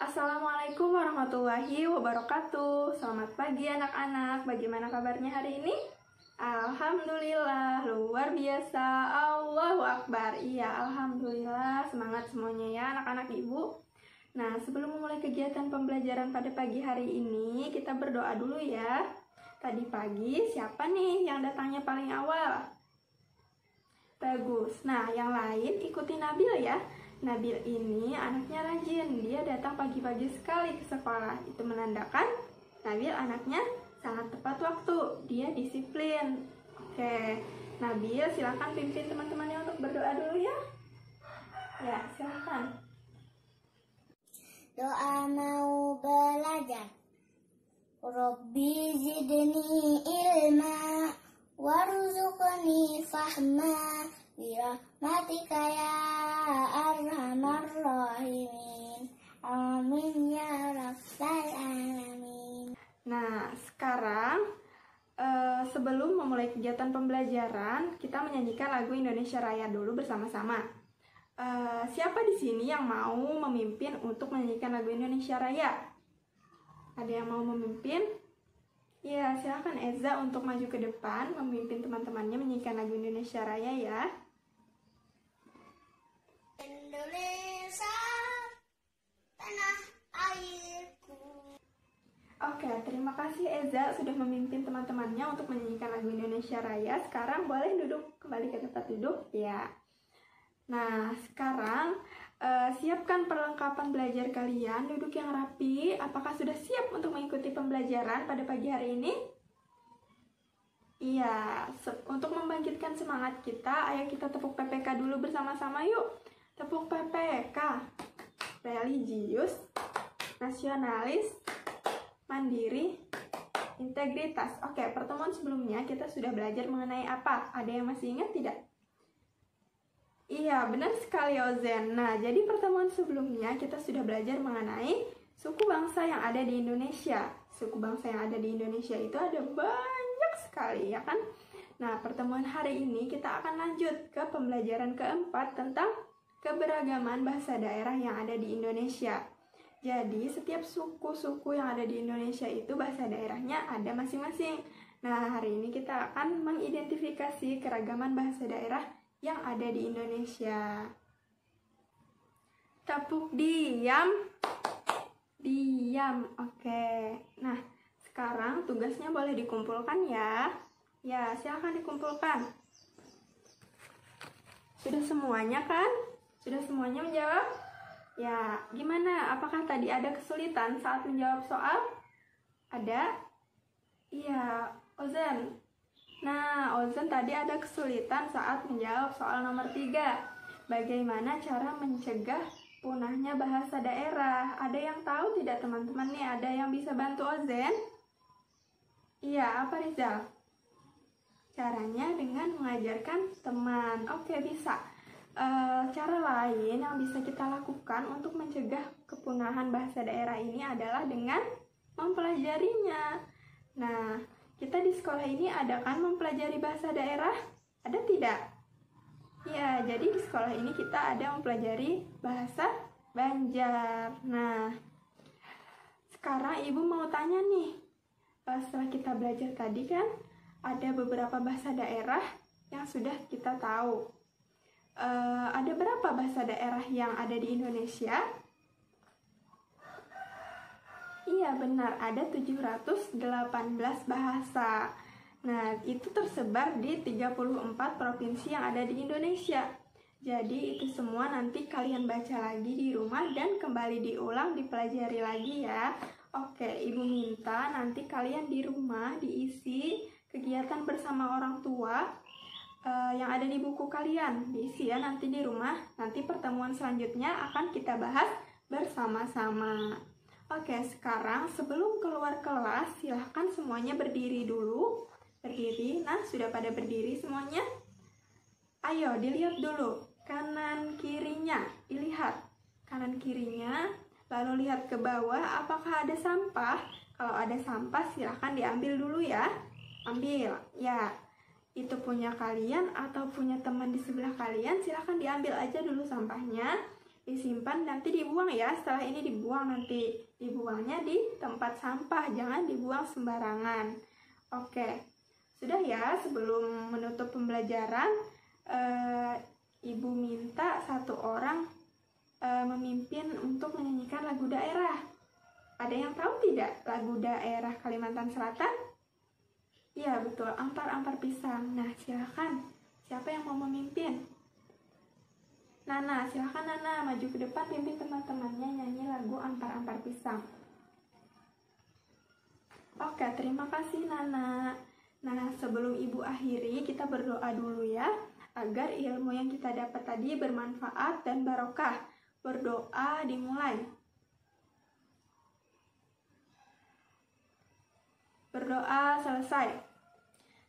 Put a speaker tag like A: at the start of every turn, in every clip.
A: Assalamualaikum warahmatullahi wabarakatuh. Selamat pagi anak-anak. Bagaimana kabarnya hari ini? Alhamdulillah, luar biasa. Allahu Akbar. Iya, Alhamdulillah. Semangat semuanya ya anak-anak ibu. Nah, sebelum memulai kegiatan pembelajaran pada pagi hari ini, kita berdoa dulu ya. Tadi pagi siapa nih yang datangnya paling awal? Bagus. Nah, yang lain ikuti Nabil ya. Nabil ini anaknya rajin, dia datang pagi-pagi sekali ke sekolah. Itu menandakan Nabil anaknya sangat tepat waktu, dia disiplin. Oke, Nabil silakan pimpin teman-temannya untuk berdoa dulu ya. Ya, silakan.
B: Doa mau belajar. Rabbi zidni ilma warzuqni fahma birahmatika ya arhamar rahimin. Amin ya rabbal alamin.
A: Nah, sekarang sebelum memulai kegiatan pembelajaran, kita menyanyikan lagu Indonesia Raya dulu bersama-sama. Siapa di sini yang mau memimpin untuk menyanyikan lagu Indonesia Raya? Ada yang mau memimpin? Ya, silakan Eza untuk maju ke depan, memimpin teman-temannya menyanyikan lagu Indonesia Raya ya.
B: Indonesia, tanah airku.
A: Oke, terima kasih Eza sudah memimpin teman-temannya untuk menyanyikan lagu Indonesia Raya. Sekarang boleh duduk kembali ke tempat duduk ya. Nah, sekarang siapkan perlengkapan belajar kalian, duduk yang rapi. Apakah sudah siap untuk mengikuti pembelajaran pada pagi hari ini? Iya, untuk membangkitkan semangat kita, ayo kita tepuk PPK dulu bersama-sama yuk. Tepuk PPK. Religius, nasionalis, mandiri, integritas. Oke, pertemuan sebelumnya kita sudah belajar mengenai apa? Ada yang masih ingat tidak? Iya, benar sekali Ozen. Nah, jadi pertemuan sebelumnya kita sudah belajar mengenai suku bangsa yang ada di Indonesia. Suku bangsa yang ada di Indonesia itu ada banyak sekali, ya kan? Nah, pertemuan hari ini kita akan lanjut ke pembelajaran keempat tentang keberagaman bahasa daerah yang ada di Indonesia. Jadi, setiap suku-suku yang ada di Indonesia itu bahasa daerahnya ada masing-masing. Nah, hari ini kita akan mengidentifikasi keragaman bahasa daerah yang ada di Indonesia. Tepuk diam. Diam. Oke. Nah, sekarang tugasnya boleh dikumpulkan ya. Ya, silakan dikumpulkan. Sudah semuanya kan? Sudah semuanya menjawab? Ya, gimana? Apakah tadi ada kesulitan saat menjawab soal? Ada? Iya, Ozen. Nah, Ozen tadi ada kesulitan saat menjawab soal nomor 3. Bagaimana cara mencegah punahnya bahasa daerah? Ada yang tahu tidak teman-teman nih? Ada yang bisa bantu Ozen? Iya, apa Rizal? Caranya dengan mengajarkan teman. Oke, bisa. Cara lain yang bisa kita lakukan untuk mencegah kepunahan bahasa daerah ini adalah dengan mempelajarinya. Nah, kita di sekolah ini ada kan mempelajari bahasa daerah? Ada tidak? Ya, jadi di sekolah ini kita ada mempelajari bahasa Banjar. Nah, sekarang Ibu mau tanya nih, setelah kita belajar tadi kan, ada beberapa bahasa daerah yang sudah kita tahu. Ada berapa bahasa daerah yang ada di Indonesia? Iya benar, ada 718 bahasa. Nah, itu tersebar di 34 provinsi yang ada di Indonesia. Jadi itu semua nanti kalian baca lagi di rumah dan kembali diulang, dipelajari lagi ya. Oke, Ibu minta nanti kalian di rumah diisi kegiatan bersama orang tua yang ada di buku kalian. Diisi ya nanti di rumah. Nanti pertemuan selanjutnya akan kita bahas bersama-sama. Oke, sekarang sebelum keluar kelas, silahkan semuanya berdiri dulu. Berdiri, nah sudah pada berdiri semuanya? Ayo, dilihat dulu. Kanan kirinya, dilihat. Kanan kirinya, lalu lihat ke bawah, apakah ada sampah? Kalau ada sampah, silahkan diambil dulu ya. Ambil, ya. Itu punya kalian atau punya teman di sebelah kalian, silahkan diambil aja dulu sampahnya. disimpan nanti dibuang ya. Setelah ini dibuang, nanti dibuangnya di tempat sampah, jangan dibuang sembarangan. Oke, sudah ya. Sebelum menutup pembelajaran, Ibu minta satu orang memimpin untuk menyanyikan lagu daerah. Ada yang tahu tidak lagu daerah Kalimantan Selatan? Ya betul, Ampar-Ampar Pisang. Nah silakan, siapa yang mau memimpin? Nana, silakan Nana maju ke depan, pimpin teman-temannya nyanyi lagu Ampar-Ampar Pisang. Oke, terima kasih Nana. Nah sebelum Ibu akhiri, kita berdoa dulu ya, agar ilmu yang kita dapat tadi bermanfaat dan barokah. Berdoa dimulai. Berdoa selesai.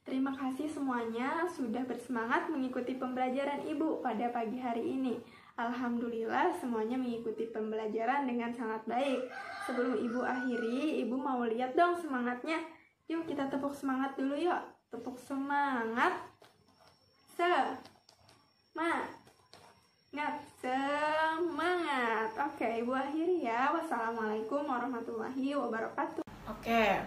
A: Terima kasih semuanya sudah bersemangat mengikuti pembelajaran Ibu pada pagi hari ini. Alhamdulillah semuanya mengikuti pembelajaran dengan sangat baik. Sebelum Ibu akhiri, Ibu mau lihat dong semangatnya. Yuk kita tepuk semangat dulu yuk. Tepuk semangat. Semangat. Oke, Ibu akhiri ya. Wassalamualaikum warahmatullahi wabarakatuh.
C: Oke.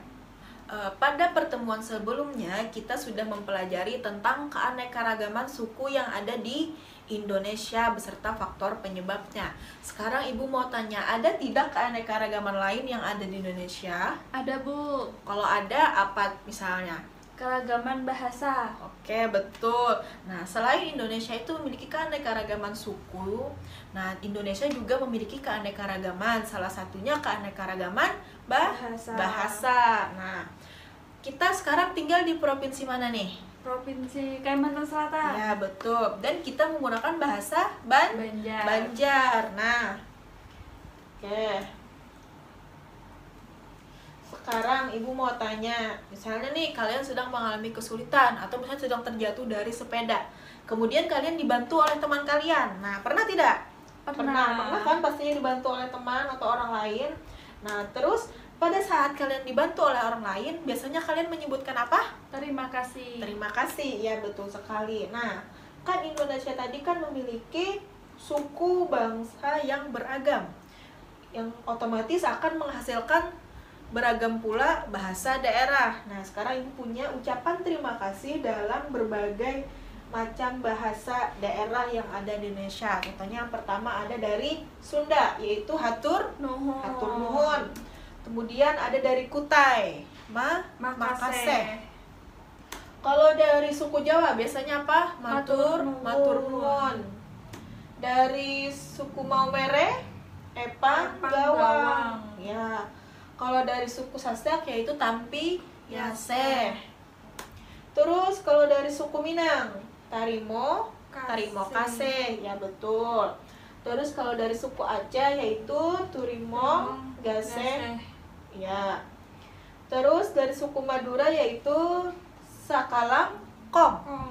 C: Pada pertemuan sebelumnya kita sudah mempelajari tentang keanekaragaman suku yang ada di Indonesia beserta faktor penyebabnya. Sekarang Ibu mau tanya, ada tidak keanekaragaman lain yang ada di Indonesia?
D: Ada Bu,
C: Kalau ada, apa misalnya?
D: keragaman bahasa.
C: Oke, betul. Nah, selain Indonesia itu memiliki keanekaragaman suku, nah Indonesia juga memiliki keanekaragaman. Salah satunya keanekaragaman bahasa. Nah, kita sekarang tinggal di provinsi mana nih?
D: Provinsi Kalimantan Selatan.
C: Ya, betul. Dan kita menggunakan bahasa
D: Banjar.
C: Banjar. Nah, oke. Sekarang Ibu mau tanya, misalnya nih kalian sedang mengalami kesulitan atau misalnya sedang terjatuh dari sepeda. Kemudian kalian dibantu oleh teman kalian. Nah, pernah tidak? Pernah kan pastinya dibantu oleh teman atau orang lain. Nah, terus pada saat kalian dibantu oleh orang lain, biasanya kalian menyebutkan apa?
D: Terima kasih.
C: Terima kasih, ya betul sekali. Nah, kan Indonesia tadi kan memiliki suku bangsa yang beragam, yang otomatis akan menghasilkan beragam pula bahasa daerah. Nah, sekarang Ibu punya ucapan terima kasih dalam berbagai macam bahasa daerah yang ada di Indonesia. Contohnya yang pertama ada dari Sunda, yaitu hatur nuhun. Kemudian ada dari Kutai, makasih. Kalau dari suku Jawa biasanya apa? Matur nuwun. Dari suku Maumere, epang gawang. Ya. Kalau dari suku Sasak yaitu Tampi Yaseh. Terus kalau dari suku Minang, Tarimo Kaseh. Ya betul. Terus kalau dari suku Aceh yaitu Turimo Gaseh. Ya. Terus dari suku Madura yaitu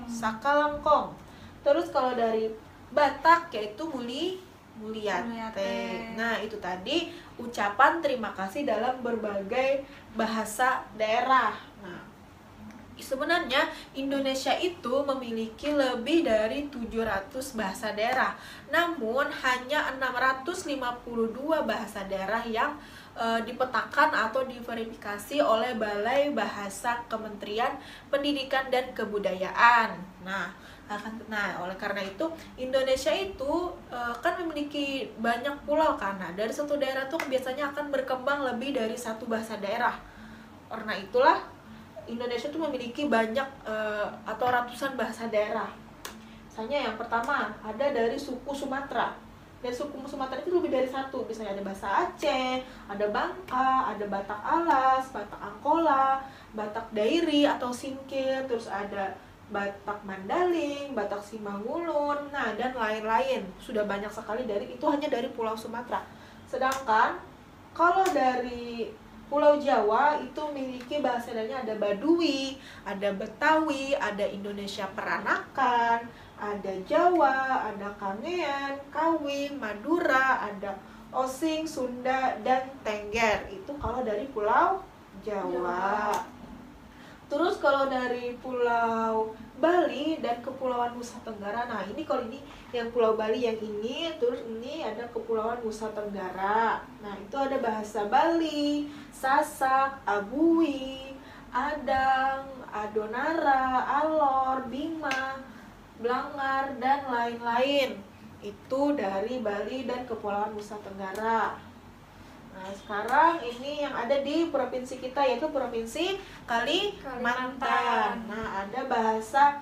C: Sakalangkong. Terus kalau dari Batak yaitu Mulyate. Nah, itu tadi ucapan terima kasih dalam berbagai bahasa daerah. Nah, sebenarnya Indonesia itu memiliki lebih dari 700 bahasa daerah. Namun hanya 652 bahasa daerah yang dipetakan atau diverifikasi oleh Balai Bahasa Kementerian Pendidikan dan Kebudayaan. Nah, oleh karena itu Indonesia itu kan memiliki banyak pulau kan. Nah, dari satu daerah tuh biasanya akan berkembang lebih dari satu bahasa daerah. Karena itulah Indonesia tuh memiliki banyak atau ratusan bahasa daerah. Misalnya yang pertama ada dari suku Sumatera. Dari suku Sumatera itu lebih dari satu. Misalnya ada bahasa Aceh, ada Bangka, ada Batak Alas, Batak Angkola, Batak Dairi atau Singkil, terus ada Batak Mandaling, Batak Simangulun, nah dan lain-lain. Sudah banyak sekali itu hanya dari Pulau Sumatera. Sedangkan kalau dari Pulau Jawa itu memiliki bahasa daerahnya ada Baduy, ada Betawi, ada Indonesia Peranakan, ada Jawa, ada Kangean, Kawi, Madura, ada Osing, Sunda, dan Tengger. Itu kalau dari Pulau Jawa. Terus kalau dari Pulau Bali dan Kepulauan Nusa Tenggara, nah ini kalau ini yang Pulau Bali yang ini, terus ini ada Kepulauan Nusa Tenggara. Nah itu ada bahasa Bali, Sasak, Abui, Adang, Adonara, Alor, Bima, Blangar, dan lain-lain. Itu dari Bali dan Kepulauan Nusa Tenggara. Nah, sekarang ini yang ada di provinsi kita yaitu Provinsi Kalimantan. Nah, ada bahasa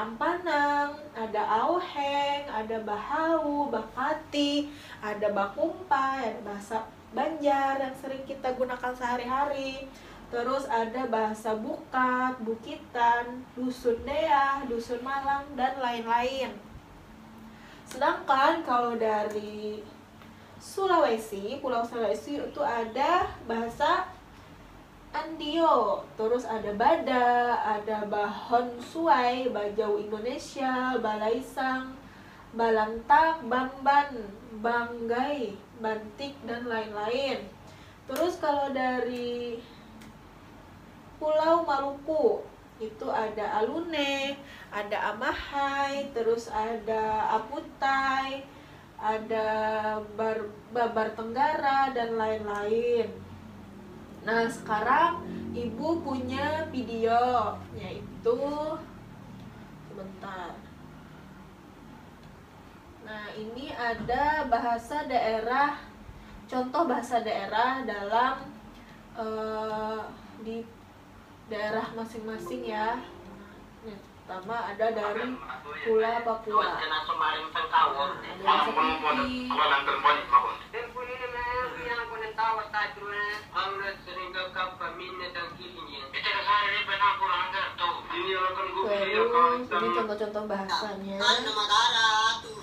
C: Ampanang, ada Auheng, ada Bahau, Bakati, ada Bakumpai, ada bahasa Banjar yang sering kita gunakan sehari-hari. Terus ada bahasa Bukat, Bukitan, Dusun Deah, Dusun Malang, dan lain-lain. Sedangkan kalau dari Sulawesi, Pulau Sulawesi itu ada bahasa Andio, terus ada Bada, ada Bahon Suai, Bajau Indonesia, Balaisang, Balantak, Bamban, Banggai, Bantik, dan lain-lain. Terus kalau dari Pulau Maluku itu ada Alune, ada Amahai, terus ada Aputai, ada Babar Tenggara, dan lain-lain. Nah sekarang ibu punya video, yaitu sebentar. Nah ini ada bahasa daerah, contoh bahasa daerah dalam di daerah masing-masing ya. Pertama ada dari Pulau Papua. Ada seperti terus ini contoh-contoh bahasanya.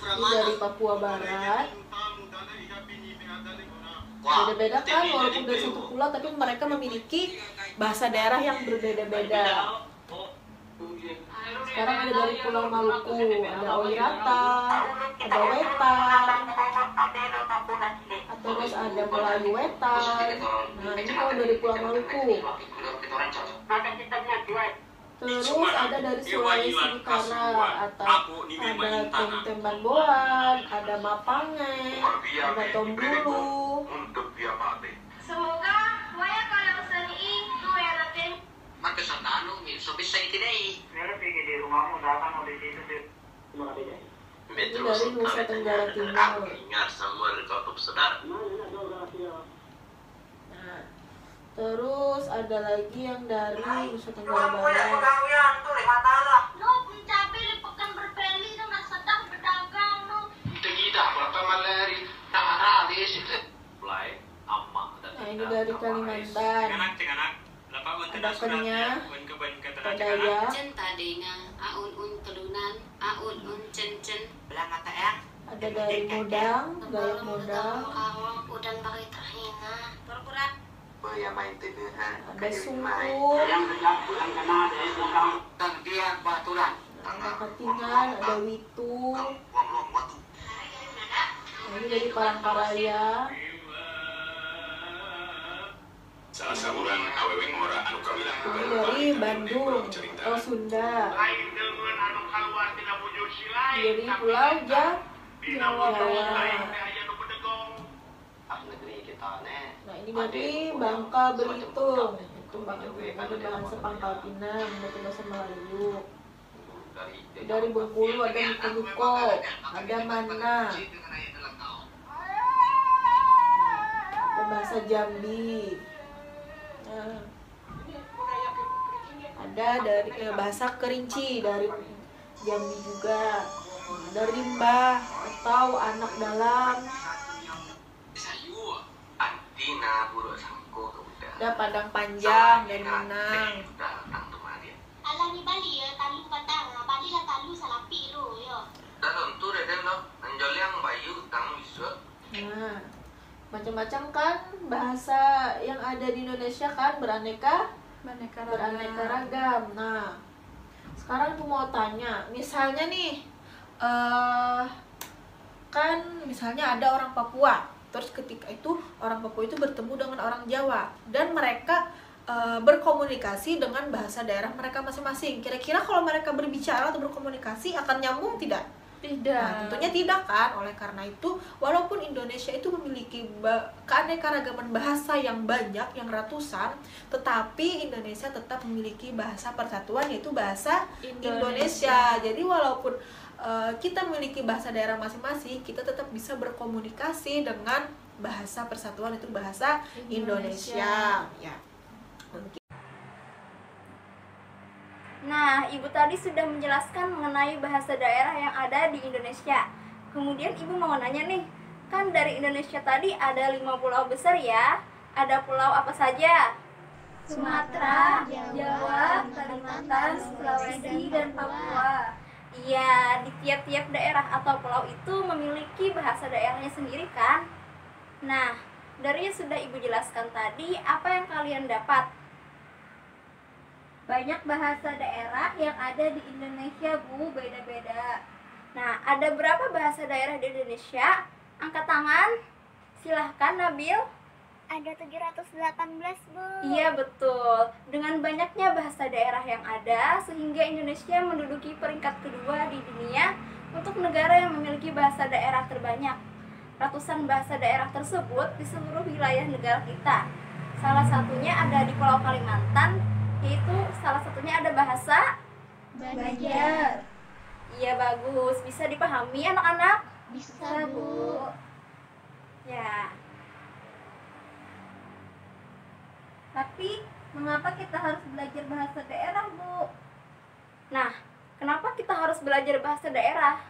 C: Ini dari Papua Barat. Beda-beda kan walaupun dari satu pulau, tapi mereka memiliki bahasa daerah yang berbeda-beda. Sekarang ada dari Pulau Maluku, ada Oirata, ada Wetan, terus ada Melayu Wetan. Nah ini kalau dari Pulau Maluku. Terus ada dari Sulawesi Utara, ada Temban Boan, ada Mapange, ada Tombulu.
B: Semoga waya kalau seni itu enakin.
E: Maka santano mi so bisa itinay.
F: Meron pergi di rumahmu datang oleh situ di rumah dia.
C: Ini dari Nusa Tenggara Timur.
E: Ingat semua rekop saudara.
C: Nah, terus ada lagi yang dari Nusa Tenggara Barat.
B: No, pencapai lipukan berbeli no sedang berdagang no.
E: Tegida berapa malari tak ada di situ. Mulai amma dan.
C: Nah ini dari Kalimantan. Ada Kenyah, ada Dayak,
G: aun kelunan, aun cen belang mata yang
C: ada dari Modang, Dayak Modang,
B: Kawang udan pakai tahina.
G: pura-pura
E: Yang main tenahan.
C: ada Sungkur,
E: Dan dia baturan.
C: ada Katingan, ada Witu. Nah, ini dari Palangkaraya.
H: Salah samuran awewe ngora anu kawilang
C: Ini dari Bandung, oh Sunda. Dari Pulau Jawa.
E: Negeri kita nih.
C: Nah ini dari Bangka Belitung. Itu ada bahasa Pangkal Pinang, itu bahasa Melayu. Dari Bengkulu ada Miko, ada Mana, ada bahasa Jambi. Nah, ada dari bahasa Kerinci dari Jambi juga. Ada Rimba atau anak dalam.
E: Sayu antina buruk sangko udah.
C: Ada Padang Panjang dari Minang.
E: Datang kemari.
B: Alah ni Bali ya, talu patang. Bali lah talu salapi lo yo.
E: Dan untuk reden lo anjol yang bayu tang bisa.
C: Nah, macam-macam kan bahasa yang ada di Indonesia kan beraneka ragam. Nah, sekarang aku mau tanya, misalnya nih, kan misalnya ada orang Papua, terus ketika itu orang Papua itu bertemu dengan orang Jawa dan mereka berkomunikasi dengan bahasa daerah mereka masing-masing. Kira-kira kalau mereka berbicara atau berkomunikasi akan nyambung tidak?
D: Tidak.
C: Nah, tentunya tidak kan. Oleh karena itu, walaupun Indonesia itu memiliki keanekaragaman bahasa yang banyak, yang ratusan, tetapi Indonesia tetap memiliki bahasa persatuan, yaitu bahasa Indonesia. Jadi walaupun kita memiliki bahasa daerah masing-masing, kita tetap bisa berkomunikasi dengan bahasa persatuan, itu bahasa Indonesia. Ya.
A: Nah, Ibu tadi sudah menjelaskan mengenai bahasa daerah yang ada di Indonesia. Kemudian Ibu mau nanya nih, kan dari Indonesia tadi ada 5 pulau besar ya. Ada pulau apa saja? Sumatera, Jawa, Kalimantan, Sulawesi, dan Papua. Iya, di tiap-tiap daerah atau pulau itu memiliki bahasa daerahnya sendiri kan? Nah, dari yang sudah Ibu jelaskan tadi, apa yang kalian dapat? Banyak bahasa daerah yang ada di Indonesia, Bu, beda-beda. Nah, ada berapa bahasa daerah di Indonesia? Angkat tangan. Silahkan, Nabil.
B: Ada 718, Bu.
A: Iya, betul. Dengan banyaknya bahasa daerah yang ada, sehingga Indonesia menduduki peringkat kedua di dunia untuk negara yang memiliki bahasa daerah terbanyak. Ratusan bahasa daerah tersebut di seluruh wilayah negara kita. Salah satunya ada di Pulau Kalimantan, yaitu salah satunya ada bahasa Banjar. Iya, bagus. Bisa dipahami anak-anak?
B: Bisa, Bu.
A: Ya. Tapi mengapa kita harus belajar bahasa daerah, Bu? Nah, kenapa kita harus belajar bahasa daerah?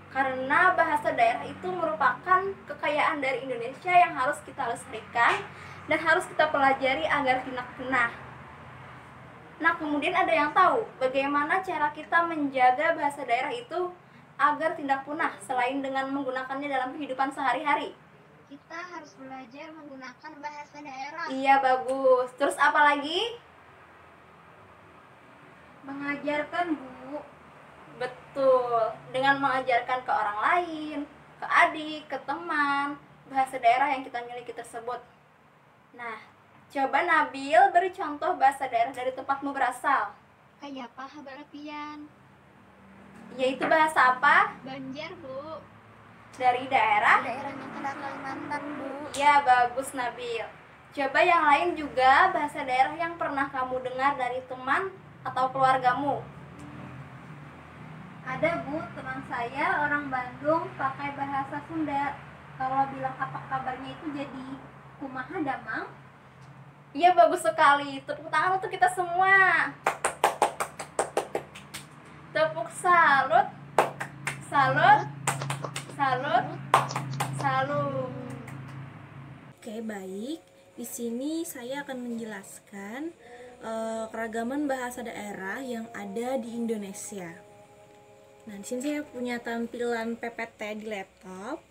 A: Karena bahasa daerah itu merupakan kekayaan dari Indonesia yang harus kita lestarikan dan harus kita pelajari agar tidak punah. Nah, kemudian ada yang tahu bagaimana cara kita menjaga bahasa daerah itu agar tidak punah selain dengan menggunakannya dalam kehidupan sehari-hari?
B: Kita harus belajar menggunakan bahasa daerah.
A: Iya, bagus. Terus apa lagi? Mengajarkan, Bu. Betul. Dengan mengajarkan ke orang lain, ke adik, ke teman, bahasa daerah yang kita miliki tersebut. Nah, coba Nabil beri contoh bahasa daerah dari tempatmu berasal.
B: Kayak apa, Habarapian?
A: Yaitu bahasa apa?
B: Banjar, Bu.
A: Dari daerah?
B: Daerahnya Kalimantan, Bu.
A: Ya, bagus Nabil. Coba yang lain juga bahasa daerah yang pernah kamu dengar dari teman atau keluargamu. Ada, Bu, teman saya orang Bandung pakai bahasa Sunda. Kalau bilang apa kabarnya itu jadi kumaha damang. Iya, bagus sekali. Tepuk tangan untuk kita semua. Tepuk salut. Salut. Salut. Salut.
I: Oke, baik. Di sini saya akan menjelaskan keragaman bahasa daerah yang ada di Indonesia. Nah, di sini saya punya tampilan PPT di laptop.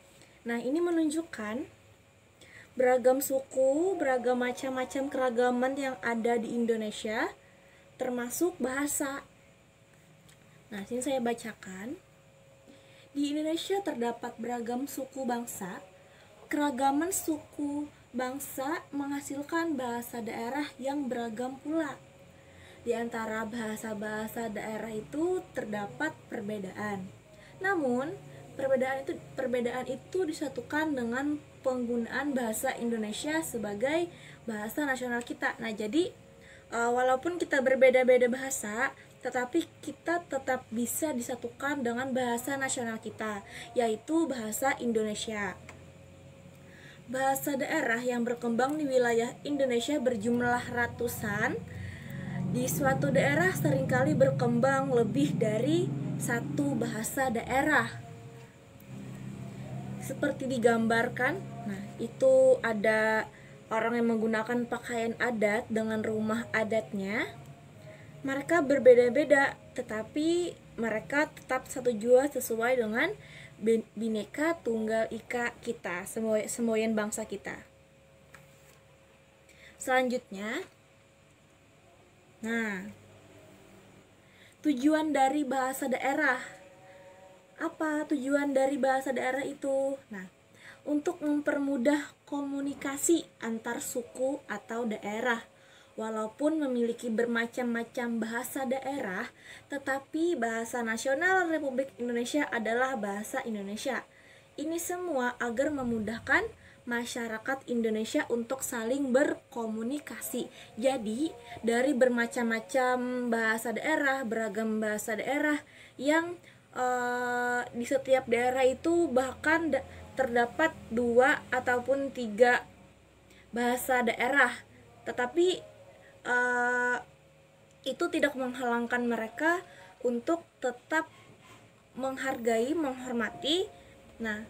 I: Nah, ini menunjukkan beragam suku, beragam macam-macam keragaman yang ada di Indonesia, termasuk bahasa. Nah, sini saya bacakan. Di Indonesia terdapat beragam suku bangsa. Keragaman suku bangsa menghasilkan bahasa daerah yang beragam pula. Di antara bahasa-bahasa daerah itu terdapat perbedaan. Namun, perbedaan itu disatukan dengan penggunaan bahasa Indonesia sebagai bahasa nasional kita. Nah, jadi walaupun kita berbeda-beda bahasa, tetapi kita tetap bisa disatukan dengan bahasa nasional kita, yaitu bahasa Indonesia. Bahasa daerah yang berkembang di wilayah Indonesia berjumlah ratusan. Di suatu daerah seringkali berkembang lebih dari satu bahasa daerah. Seperti digambarkan, nah itu ada orang yang menggunakan pakaian adat dengan rumah adatnya. Mereka berbeda-beda, tetapi mereka tetap satu jua sesuai dengan Bhinneka Tunggal Ika kita, semboyan bangsa kita. Selanjutnya, nah, tujuan dari bahasa daerah. Apa tujuan dari bahasa daerah itu? Nah, untuk mempermudah komunikasi antar suku atau daerah, Walaupun memiliki bermacam-macam bahasa daerah, tetapi bahasa nasional Republik Indonesia adalah bahasa Indonesia. Ini semua agar memudahkan masyarakat Indonesia untuk saling berkomunikasi. Jadi, dari bermacam-macam bahasa daerah, beragam bahasa daerah yang di setiap daerah itu bahkan terdapat 2 ataupun 3 bahasa daerah, tetapi itu tidak menghalangkan mereka untuk tetap menghargai, menghormati. Nah,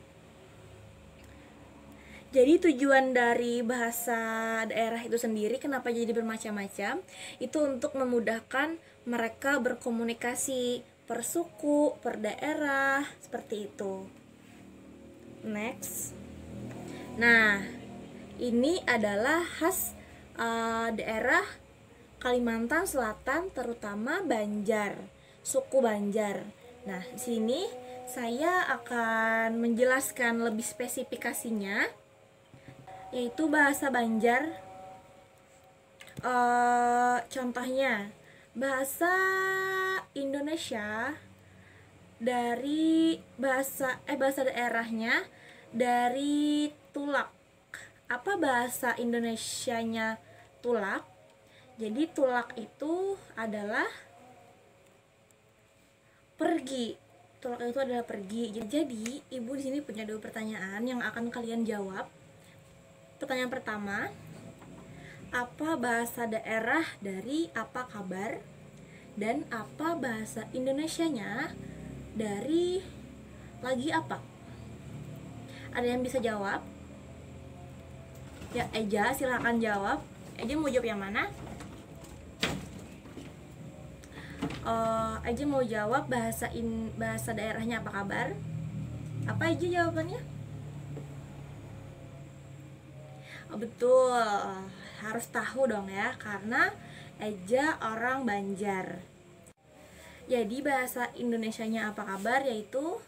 I: jadi tujuan dari bahasa daerah itu sendiri kenapa jadi bermacam-macam? Itu untuk memudahkan mereka berkomunikasi per suku, per daerah, seperti itu. Next. Nah, ini adalah khas daerah Kalimantan Selatan, terutama Banjar, suku Banjar. Nah, di sini saya akan menjelaskan lebih spesifikasinya, yaitu bahasa Banjar. Contohnya, bahasa Indonesia dari bahasa daerahnya dari Tulak. Apa bahasa Indonesianya Tulak? Jadi Tulak itu adalah pergi. Tulak itu adalah pergi. Jadi ibu di sini punya 2 pertanyaan yang akan kalian jawab. Pertanyaan pertama, apa bahasa daerah dari apa kabar? Dan apa bahasa Indonesianya dari lagi apa? Ada yang bisa jawab? Ya, Eja, silahkan jawab. Eja mau jawab yang mana? Eja mau jawab bahasa daerahnya apa kabar? Apa Eja jawabannya? Betul, harus tahu dong ya, karena Eja orang Banjar. Jadi bahasa Indonesianya apa kabar yaitu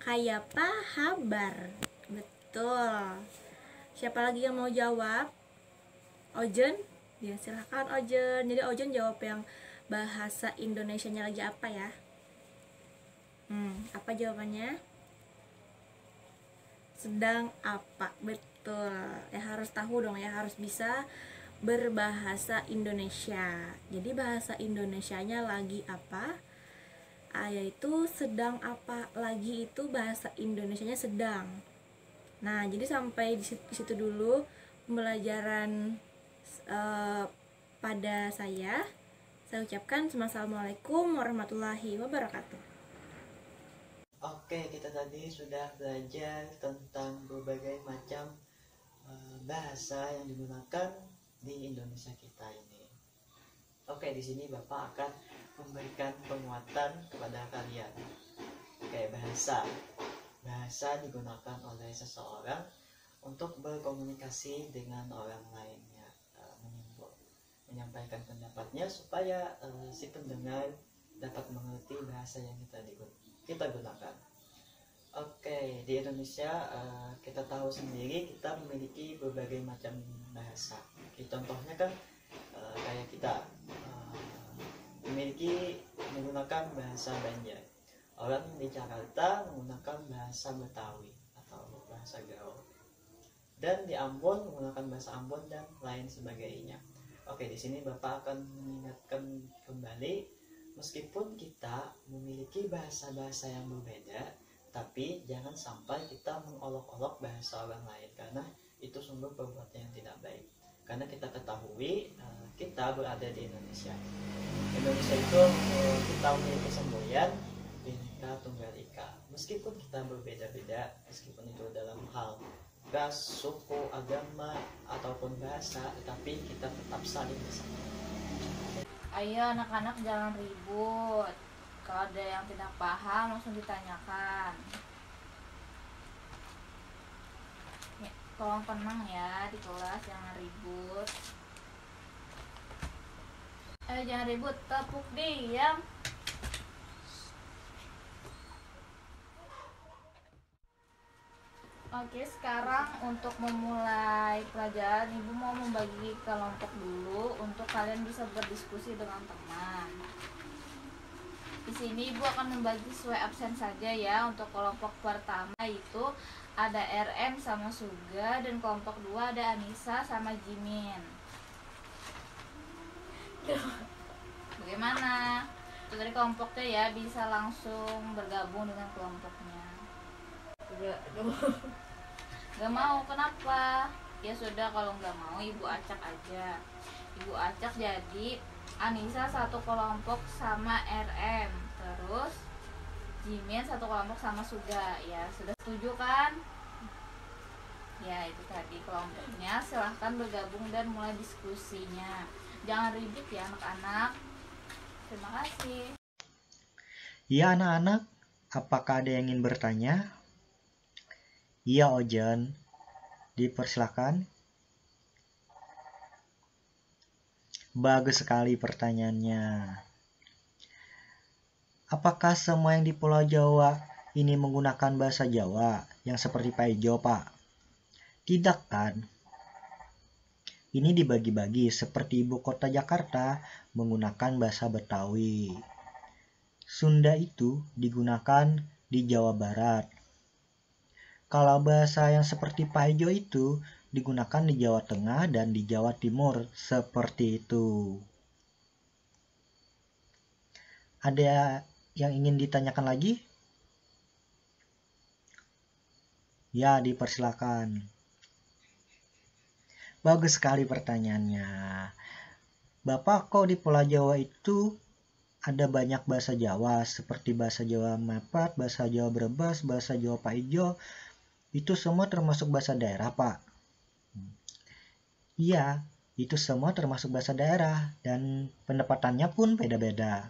I: kayapa habar. Betul. Siapa lagi yang mau jawab? Ojen? Ya, silahkan Ojen. Jadi Ojen jawab yang bahasa Indonesianya lagi apa ya? Apa jawabannya? Sedang apa? Betul. Ya harus tahu dong ya, harus bisa berbahasa Indonesia. Jadi bahasa Indonesianya lagi apa? Yaitu sedang apa. Lagi itu bahasa Indonesianya sedang. Nah, jadi sampai di situ dulu pembelajaran pada saya. Saya ucapkan assalamualaikum warahmatullahi wabarakatuh.
J: Oke, kita tadi sudah belajar tentang berbagai macam bahasa yang digunakan di Indonesia kita ini. Oke, di sini Bapak akan memberikan penguatan kepada kalian. Oke, bahasa digunakan oleh seseorang untuk berkomunikasi dengan orang lainnya, menyampaikan pendapatnya supaya si pendengar dapat mengerti bahasa yang kita gunakan. Oke, di Indonesia kita tahu sendiri kita memiliki berbagai macam bahasa. Contohnya kan kayak kita menggunakan bahasa Banjar. Orang di Jakarta menggunakan bahasa Betawi atau bahasa Gaul. Dan di Ambon menggunakan bahasa Ambon dan lain sebagainya. Oke, di sini Bapak akan mengingatkan kembali, meskipun kita memiliki bahasa-bahasa yang berbeda, tapi jangan sampai kita mengolok-olok bahasa orang lain, karena itu sungguh perbuatan yang tidak baik. Karena kita ketahui kita berada di Indonesia. Indonesia itu kita memiliki semboyan Bhinneka Tunggal Ika. Meskipun kita berbeda-beda, meskipun itu dalam hal ras, suku, agama, ataupun bahasa, tetapi kita tetap saling bersama.
D: Ayo anak-anak jangan ribut. Kalau ada yang tidak paham langsung ditanyakan. Ya, tolong tenang ya di kelas, jangan ribut. Ayo jangan ribut, tepuk diam. Oke, sekarang untuk memulai pelajaran, Ibu mau membagi kelompok dulu untuk kalian bisa berdiskusi dengan teman. Di sini Ibu akan membagi sesuai absen saja ya. Untuk kelompok pertama itu ada RM sama Suga, dan kelompok 2 ada Anissa sama Jimin. Bagaimana? Itu dari kelompoknya ya, bisa langsung bergabung dengan kelompoknya. Gak mau, kenapa? Ya sudah, kalau nggak mau Ibu acak aja. Ibu acak jadi Anissa satu kelompok sama RM, terus Jimin satu kelompok sama Suga. Ya sudah setuju kan? Ya itu tadi kelompoknya, silahkan bergabung dan mulai diskusinya. Jangan ribut ya anak-anak. Terima kasih.
K: Ya anak-anak, apakah ada yang ingin bertanya? Iya Ojan, dipersilakan. Bagus sekali pertanyaannya. Apakah semua yang di Pulau Jawa ini menggunakan bahasa Jawa yang seperti Paijo, Pak? Tidak kan? Ini dibagi-bagi seperti ibu kota Jakarta menggunakan bahasa Betawi. Sunda itu digunakan di Jawa Barat. Kalau bahasa yang seperti Paijo itu digunakan di Jawa Tengah dan di Jawa Timur, seperti itu. Ada yang ingin ditanyakan lagi? Ya, dipersilakan. Bagus sekali pertanyaannya. Bapak, kok di Pulau Jawa itu ada banyak bahasa Jawa, seperti bahasa Jawa Mepet, bahasa Jawa Brebes, bahasa Jawa Paijo. Itu semua termasuk bahasa daerah, Pak? Iya, itu semua termasuk bahasa daerah dan pendapatannya pun beda-beda.